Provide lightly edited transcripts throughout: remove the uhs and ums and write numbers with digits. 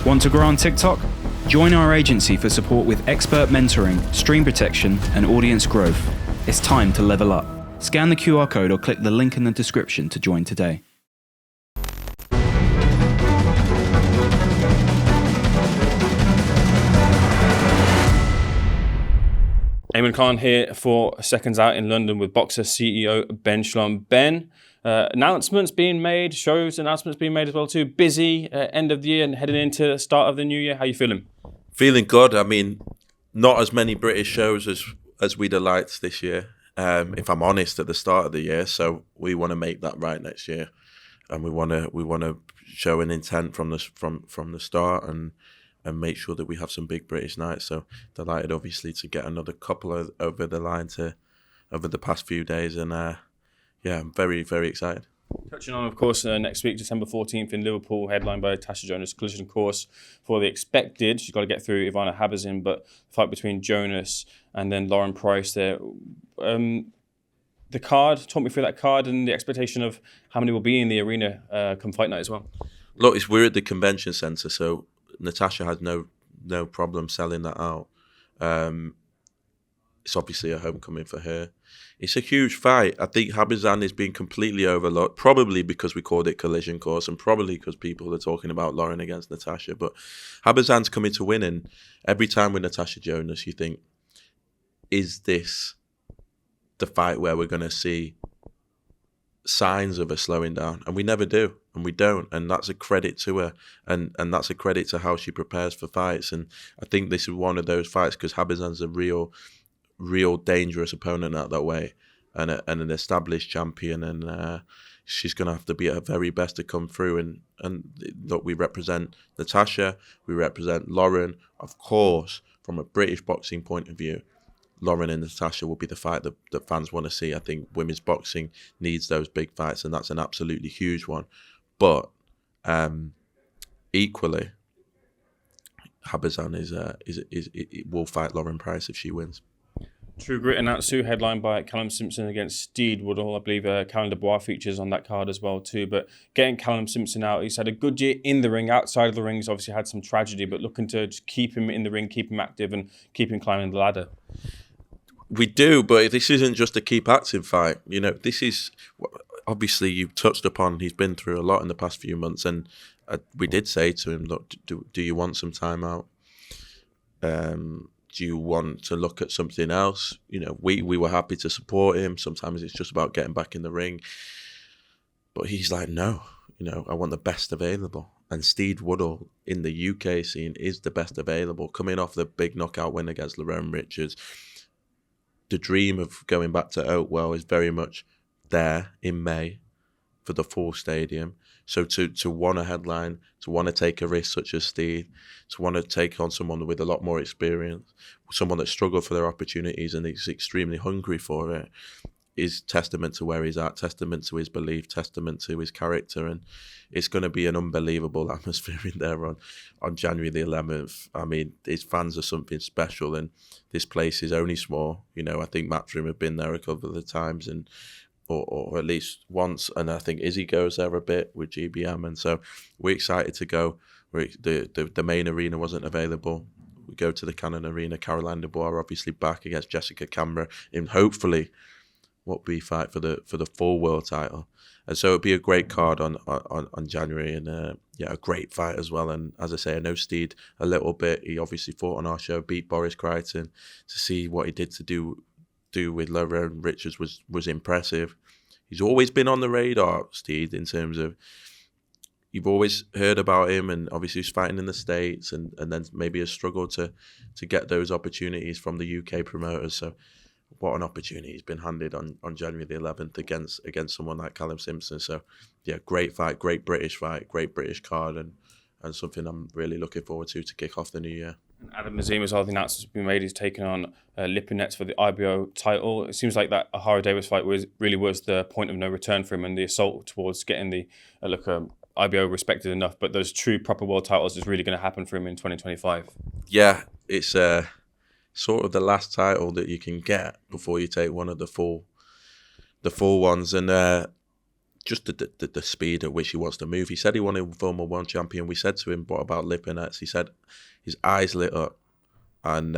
Want to grow on TikTok? Join our agency for support with expert mentoring, stream protection, and audience growth. It's time to level up. Scan the QR code or click the link in the description to join today. Eamon Khan here for Seconds Out in London with Boxxer CEO Ben Shalom. Ben, announcements being made, shows announcements being made as well too. Busy end of the year and heading into the start of the new year. How you feeling? Feeling good. I mean, not as many British shows as we'd have liked this year, if I'm honest, at the start of the year. So we want to make that right next year, and we want to show an intent from the start and make sure that we have some big British nights. So delighted, obviously, to get another couple over the line over the past few days, and I'm very, very excited. Touching on, of course, next week, December 14th in Liverpool, headlined by Tasha Jonas, collision course for the expected. She's got to get through Ivana Habazin, but the fight between Jonas and then Lauren Price there. The card, talk me through that card and the expectation of how many will be in the arena come fight night as well. Look, we're at the convention centre, so Natasha had no problem selling that out. It's obviously a homecoming for her. It's a huge fight. I think Habazan is being completely overlooked, probably because we called it collision course and probably because people are talking about Lauren against Natasha. But Habazan's coming to win, and every time with Natasha Jonas, you think, is this the fight where we're going to see signs of her slowing down? And we never do, and we don't, and that's a credit to her, and that's a credit to how she prepares for fights. And I think this is one of those fights because Habazan's a real dangerous opponent out that way, and an established champion, and she's going to have to be at her very best to come through. And look, we represent Natasha, we represent Lauren. Of course, from a British boxing point of view, Lauren and Natasha will be the fight that fans want to see. I think women's boxing needs those big fights, and that's an absolutely huge one. But equally, Habazan will fight Lauren Price if she wins. True Grit and Natsu, headlined by Callum Simpson against Steed Woodall. I believe Callum Dubois features on that card as well too. But getting Callum Simpson out, he's had a good year in the ring. Outside of the ring, he's obviously had some tragedy, but looking to just keep him in the ring, keep him active, and keep him climbing the ladder. We do, but this isn't just a keep active fight. You know, this is, obviously you've touched upon, he's been through a lot in the past few months, and we did say to him, look, do you want some time out? Do you want to look at something else? You know, we were happy to support him. Sometimes it's just about getting back in the ring. But he's like, no, I want the best available. And Steed Woodall in the UK scene is the best available. Coming off the big knockout win against Lerone Richards, the dream of going back to Oakwell is very much there in May for the full stadium. So to want a headline, to want to take a risk such as Steed, to want to take on someone with a lot more experience, someone that struggled for their opportunities and is extremely hungry for it, is testament to where he's at, testament to his belief, testament to his character. And it's going to be an unbelievable atmosphere in there on January the 11th. I mean, his fans are something special, and this place is only small. I think Matchroom have been there a couple of times, and or at least once, and I think Izzy goes there a bit with GBM, and so we're excited to go. The main arena wasn't available. We go to the Cannon Arena. Caroline Dubois obviously back against Jessica Canberra in hopefully what we fight for the full world title, and so it'll be a great card on January, and a great fight as well. And as I say, I know Steed a little bit. He obviously fought on our show, beat Boris Crichton. To see what he did to do with Lerone Richards was impressive. He's always been on the radar, Steed, in terms of you've always heard about him, and obviously he's fighting in the States, and then maybe a struggle to get those opportunities from the UK promoters. So what an opportunity he's been handed on January the 11th against someone like Callum Simpson. So yeah, great fight, great British fight, great British card, and something I'm really looking forward to kick off the new year. Adam Azim as well, the announcement has been made. He's taken on Lipinets for the IBO title. It seems like that Ahara Davis fight really was the point of no return for him, and the assault towards getting the IBO respected enough. But those true proper world titles is really going to happen for him in 2025. Yeah, it's sort of the last title that you can get before you take one of the full ones. And just the speed at which he wants to move. He said he wanted Formula 1 champion. We said to him, what about Lipinets? He said his eyes lit up. And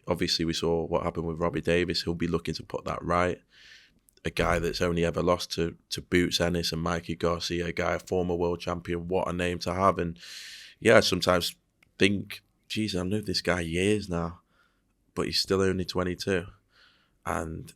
obviously we saw what happened with Robbie Davis. He'll be looking to put that right. A guy that's only ever lost to Boots Ennis and Mikey Garcia, a guy, a former world champion. What a name to have. And yeah, I sometimes think, geez, I've known this guy years now, but he's still only 22. And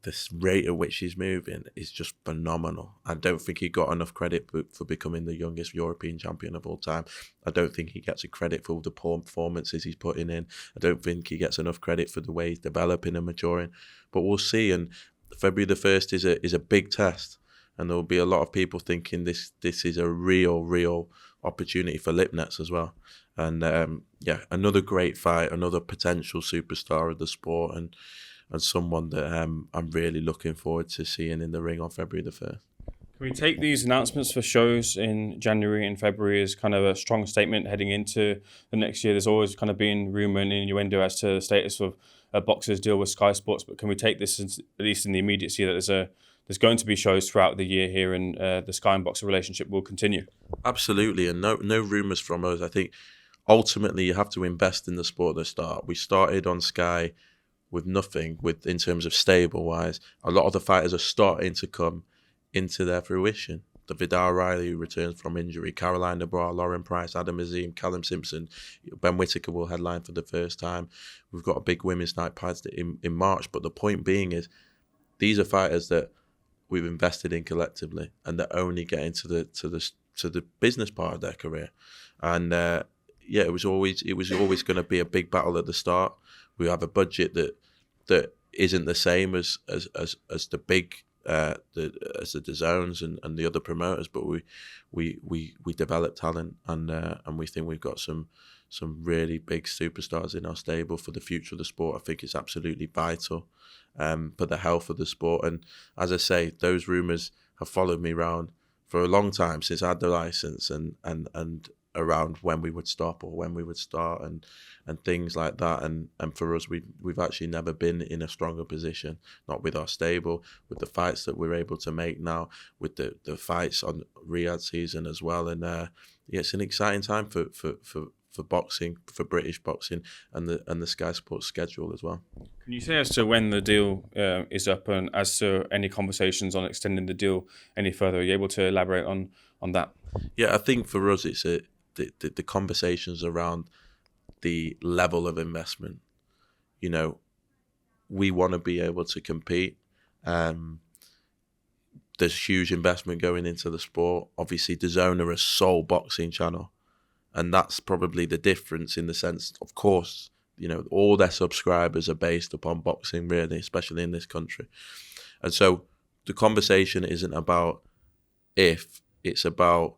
the rate at which he's moving is just phenomenal. I don't think he got enough credit for becoming the youngest European champion of all time. I don't think he gets a credit for the poor performances he's putting in. I don't think he gets enough credit for the way he's developing and maturing. But we'll see. And February the 1st is a big test. And there will be a lot of people thinking this is a real opportunity for Lipinets as well. And yeah, another great fight, another potential superstar of the sport, and someone that I'm really looking forward to seeing in the ring on February the 1st. Can we take these announcements for shows in January and February as kind of a strong statement heading into the next year? There's always kind of been rumour and innuendo as to the status of Boxxer's deal with Sky Sports, but can we take this as, at least in the immediacy, that there's going to be shows throughout the year here, and the Sky and Boxxer relationship will continue? Absolutely, and no rumours from us. I think ultimately you have to invest in the sport at the start. We started on Sky with nothing, in terms of stable-wise. A lot of the fighters are starting to come into their fruition. The Vidal Riley, who returns from injury, Caroline DeBra, Lauren Price, Adam Azim, Callum Simpson, Ben Whittaker will headline for the first time. We've got a big women's night pads in March, but the point being is these are fighters that we've invested in collectively, and they're only getting to the business part of their career. And yeah, it was always going to be a big battle at the start. We have a budget that isn't the same as the big as the DAZNs and the other promoters, but we develop talent, and we think we've got some really big superstars in our stable for the future of the sport. I think it's absolutely vital for the health of the sport. And as I say, those rumours have followed me around for a long time since I had the license, and around when we would stop or when we would start, and things like that. And for us, we've actually never been in a stronger position, not with our stable, with the fights that we're able to make now, with the fights on Riyadh season as well. And yeah, it's an exciting time for boxing, for British boxing, and the Sky Sports schedule as well. Can you say as to when the deal is up, and as to any conversations on extending the deal any further? Are you able to elaborate on that? Yeah, I think for us it's the conversations around the level of investment. You know, we want to be able to compete. There's huge investment going into the sport. Obviously, DAZN are a sole boxing channel, and that's probably the difference, in the sense, of course, you know, all their subscribers are based upon boxing, really, especially in this country. And so the conversation isn't about if, it's about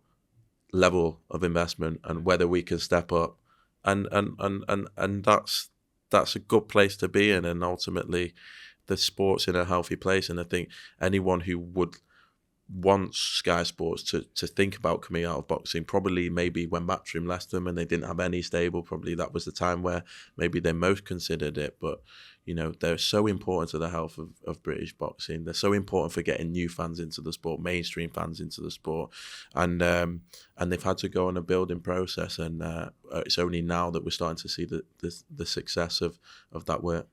level of investment and whether we can step up, and that's a good place to be in. And ultimately the sport's in a healthy place, and I think anyone who would want Sky Sports to think about coming out of boxing, probably maybe when Matchroom left them and they didn't have any stable, probably that was the time where maybe they most considered it. But you know, they're so important to the health of British boxing. They're so important for getting new fans into the sport, mainstream fans into the sport, and they've had to go on a building process, and it's only now that we're starting to see the success of that work.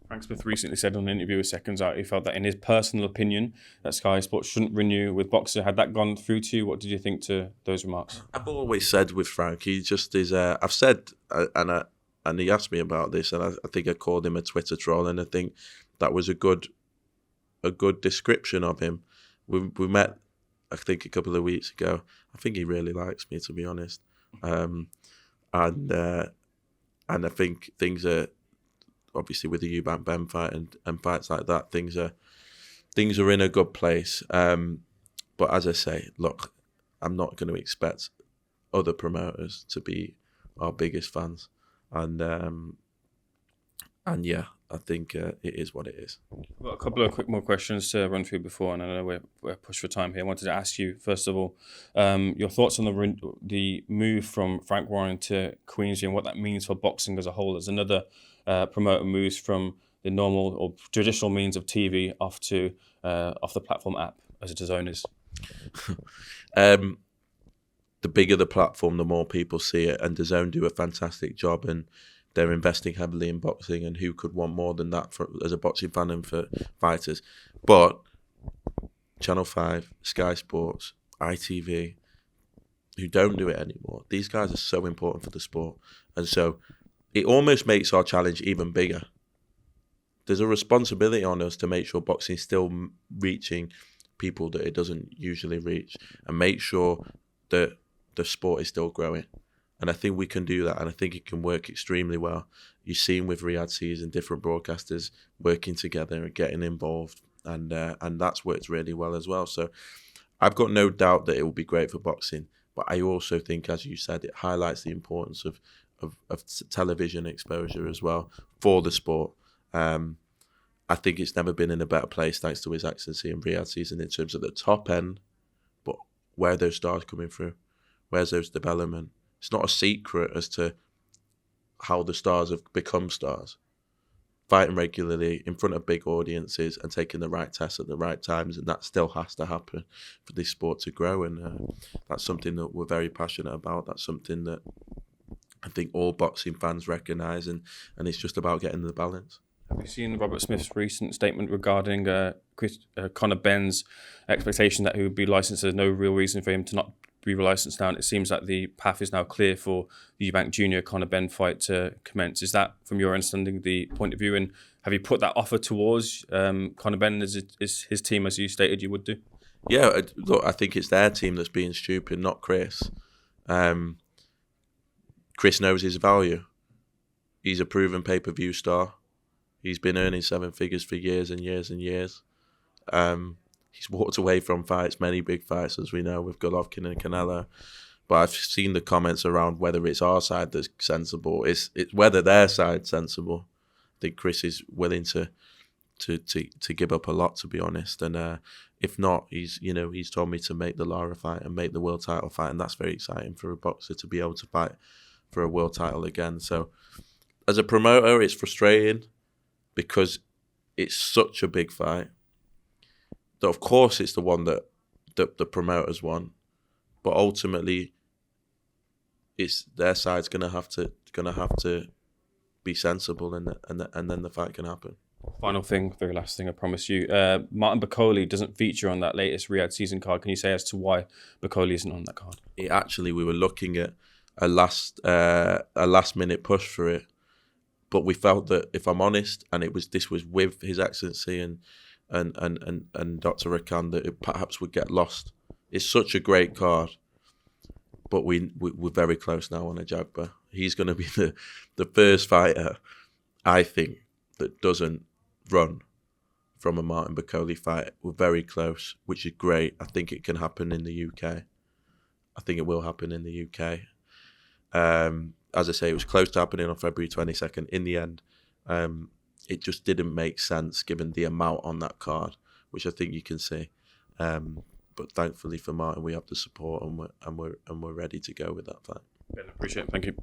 Frank Smith recently said on an interview with SecondsOut, he felt that, in his personal opinion, that Sky Sports shouldn't renew with Boxxer. Had that gone through to you? What did you think to those remarks? I've always said with Frank, he just is. I've said, and he asked me about this, and I think I called him a Twitter troll, and I think that was a good description of him. We met, I think, a couple of weeks ago. I think he really likes me, to be honest, and I think things are, obviously with the Eubank Benn fight and fights like that, things are in a good place. But as I say, look, I'm not going to expect other promoters to be our biggest fans, and yeah, I think it is what it is. I've got a couple of more questions to run through before, and I know we're pushed for time here. I wanted to ask you, first of all, your thoughts on the move from Frank Warren to Queensrÿ and what that means for boxing as a whole. As another promoter moves from the normal or traditional means of TV off the platform app. as a DAZN is? The bigger the platform, the more people see it, and DAZN do a fantastic job, and they're investing heavily in boxing, and who could want more than that as a boxing fan and for fighters? But Channel 5, Sky Sports, ITV, who don't do it anymore, these guys are so important for the sport. And so it almost makes our challenge even bigger. There's a responsibility on us to make sure boxing is still reaching people that it doesn't usually reach, and make sure that the sport is still growing. And I think we can do that, and I think it can work extremely well. You've seen with Riyadh season, different broadcasters working together and getting involved, and that's worked really well as well. So I've got no doubt that it will be great for boxing, but I also think, as you said, it highlights the importance of television exposure as well for the sport. I think it's never been in a better place thanks to His Excellency and Riyadh season in terms of the top end, but where are those stars coming through? Where's those development? It's not a secret as to how the stars have become stars. Fighting regularly in front of big audiences and taking the right tests at the right times, and that still has to happen for this sport to grow. And that's something that we're very passionate about. That's something that I think all boxing fans recognise, and it's just about getting the balance. Have you seen Robert Smith's recent statement regarding Conor Benn's expectation that he would be licensed? There's no real reason for him to not be licensed now, and it seems like the path is now clear for the Eubank Jr. Conor Benn fight to commence. Is that, from your understanding, the point of view? And have you put that offer towards Conor Benn as his team, as you stated you would do? Yeah, look, I think it's their team that's being stupid, not Chris. Chris knows his value. He's a proven pay-per-view star. He's been earning 7 figures for years and years and years. He's walked away from fights, many big fights, as we know, with Golovkin and Canelo. But I've seen the comments around whether it's our side that's sensible. It's whether their side's sensible. I think Chris is willing to give up a lot, to be honest. And if not, he's told me to make the Lara fight and make the world title fight, and that's very exciting for a boxer to be able to fight for a world title again. So as a promoter, it's frustrating because it's such a big fight. Of course, it's the one that the promoters want, but ultimately, it's their side's gonna have to be sensible, and then the fight can happen. Final thing, very last thing, I promise you. Martin Bakole doesn't feature on that latest Riyadh season card. Can you say as to why Bakole isn't on that card? We were looking at a last minute push for it, but we felt that, if I'm honest, and this was with His Excellency and Dr. Rakan, that it perhaps would get lost. It's such a great card, but we're very close now on Ajagba. He's going to be the first fighter, I think, that doesn't run from a Martin Bakole fight. We're very close, which is great. I think it can happen in the UK. I think it will happen in the UK. As I say, it was close to happening on February 22nd. In the end, it just didn't make sense given the amount on that card, which I think you can see. But thankfully for Martin, we have the support, and we're ready to go with that fight. Ben, appreciate it. Thank you.